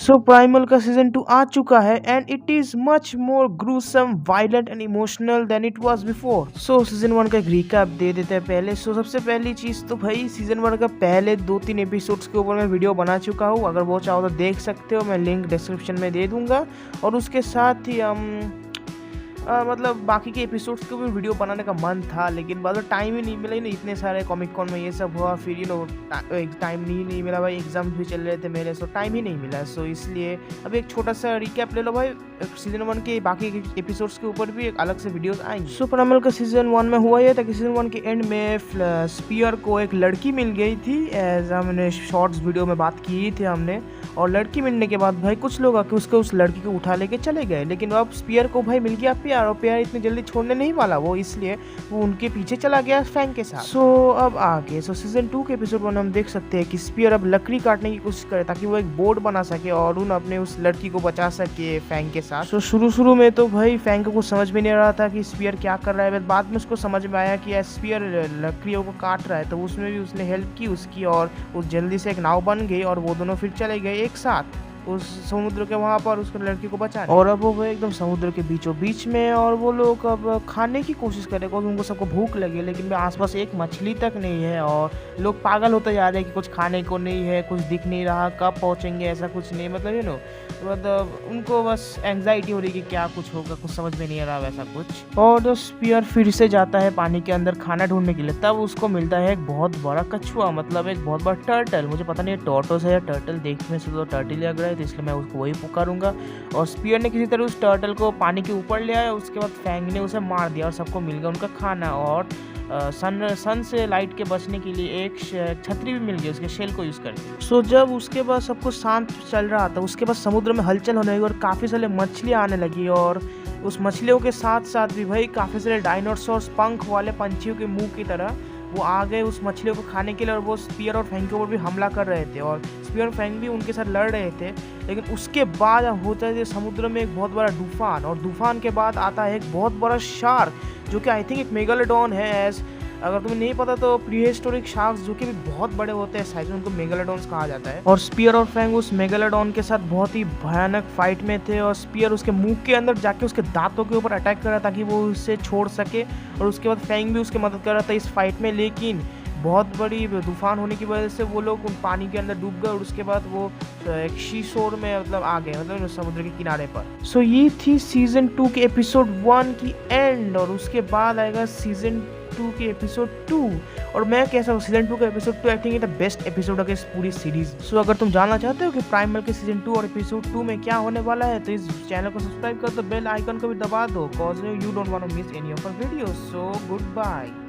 सो primal का season 2 आ चुका है and it is much more gruesome, violent and emotional than it was before. So season 1 का एक रिकैप दे देते हैं पहले। सो सबसे पहली चीज तो भाई सीजन 1 का पहले 2-3 एपिसोड्स के ऊपर मैं वीडियो बना चुका हूँ। अगर वो चाहो तो देख सकते हो, मैं लिंक डिस्क्रिप्शन में दे दूंगा। और उसके साथ ही मतलब बाकी के एपिसोड्स के भी वीडियो बनाने का मन था, लेकिन बाद में टाइम ही नहीं मिला। ना इतने सारे कॉमिक कॉन में ये सब हुआ, फिर टाइम नहीं मिला भाई, एग्जाम भी चल रहे थे मेरे, सो टाइम ही नहीं मिला। सो इसलिए अब एक छोटा सा रिकैप ले लो भाई। सीजन 1 के बाकी एपिसोड्स के ऊपर भी एक अलग से वीडियोस आएंगे। सुपर अमल का सीजन 1 में हुआ ये था कि सीजन 1 के एंड में स्पीयर को एक लड़की मिल गई थी, एज हमने शॉर्ट्स वीडियो में बात की थी हमने। और लड़की मिलने के बाद भाई कुछ लोग आके उस लड़की को उठा लेके चले गए, लेकिन अब स्पीयर को भाई मिल गया प्यार, और प्यार इतनी जल्दी छोड़ने नहीं वाला वो, इसलिए वो उनके पीछे चला गया फैंग के साथ। सो अब आगे सीजन 2 के एपिसोड 1 हम देख सकते हैं कि स्पीयर अब लकड़ी काटने की कोशिश करे ताकि वो एक बोर्ड बना सके और उन अपने उस लड़की को बचा सके फैंग के साथ। सो शुरू में तो भाई फैंग को कुछ समझ में नहीं आ रहा था कि स्पीयर क्या कर रहा है, बट बाद में उसको समझ में आया कि स्पीयर लकड़ियों को काट रहा है, तो उसमें भी उसने हेल्प की उसकी, और उस जल्दी से एक नाव बन गई और वो दोनों फिर चले गए एक साथ उस समुद्र के वहाँ पर उसके लड़की को बचाने। और अब वो एकदम समुद्र के बीचों बीच में, और वो लोग अब खाने की कोशिश कर रहे हैं, उनको सबको भूख लगी, लेकिन आसपास एक मछली तक नहीं है और लोग पागल होते जा रहे हैं कि कुछ खाने को नहीं है, कुछ दिख नहीं रहा, कब पहुँचेंगे, ऐसा कुछ नहीं, मतलब मतलब उनको बस एंग्जाइटी हो रही कि क्या कुछ होगा, कुछ समझ में नहीं आ रहा वैसा कुछ। और जो स्पीयर फिर से जाता है पानी के अंदर खाना ढूंढने के लिए, तब उसको मिलता है एक बहुत बड़ा कछुआ, मतलब एक बहुत बड़ा टर्टल। मुझे पता नहीं टॉर्टोस है या टर्टल, देखने से तो टर्टल लग रहा है, तो इसलिए मैं उसको वही पुकारूंगा। और स्पीयर ने किसी तरह उस टर्टल को पानी के ऊपर ले आया, उसके बाद फैंग ने उसे मार दिया और सबको मिल गया उनका खाना। और सन से लाइट के बचने के लिए एक छतरी भी मिल गई उसके शेल को यूज करके। सो जब उसके बाद सब कुछ शांत चल रहा था, उसके बाद समुद्र में हलचल होने लगी और काफ़ी सारे मछलियाँ आने लगी, और उस मछलियों के साथ साथ भी भाई काफ़ी सारे डायनासोर्स पंख वाले पंछियों के मुंह की तरह वो आ गए उस मछलियों को खाने के लिए, और वो स्पीयर और फैंग के ऊपर भी हमला कर रहे थे, और स्पीयर और फैंग भी उनके साथ लड़ रहे थे। लेकिन उसके बाद होता है समुद्र में एक बहुत बड़ा तूफान, और तूफान के बाद आता है एक बहुत बड़ा शार्क, जो कि आई थिंक एक मेगालोडॉन है। एज अगर तुम्हें नहीं पता तो प्रीहिस्टोरिक शार्क्स जो कि भी बहुत बड़े होते हैं साइज में, उनको मेगालोडॉन्स कहा जाता है। और स्पीयर और फैंग उस मेगालोडॉन के साथ बहुत ही भयानक फाइट में थे, और स्पीयर उसके मुंह के अंदर जाके उसके दांतों के ऊपर अटैक कर रहा ताकि वो उससे छोड़ सके, और उसके बाद फैंग भी उसकी मदद कर रहा था इस फाइट में। लेकिन बहुत बड़ी तूफान होने की वजह से वो लोग उन पानी के अंदर डूब गए, और उसके बाद वो एक शीशोर में मतलब आ गए, मतलब समुद्र के किनारे पर। सो ये थी सीजन 2 के एपिसोड 1 की एंड, और उसके बाद आएगा सीजन 2 के एपिसोड 2। और मैं कैसा हूँ सीजन 2 का episode 2 I think the best episode है इस पूरी सीरीज। सो अगर तुम जानना चाहते हो कि प्राइमल के सीजन 2 और एपिसोड 2 में क्या होने वाला है, तो इस चैनल को सब्सक्राइब कर दो, बेल आइकन को भी दबा दो, cause you don't want to miss any of our videos. So good bye.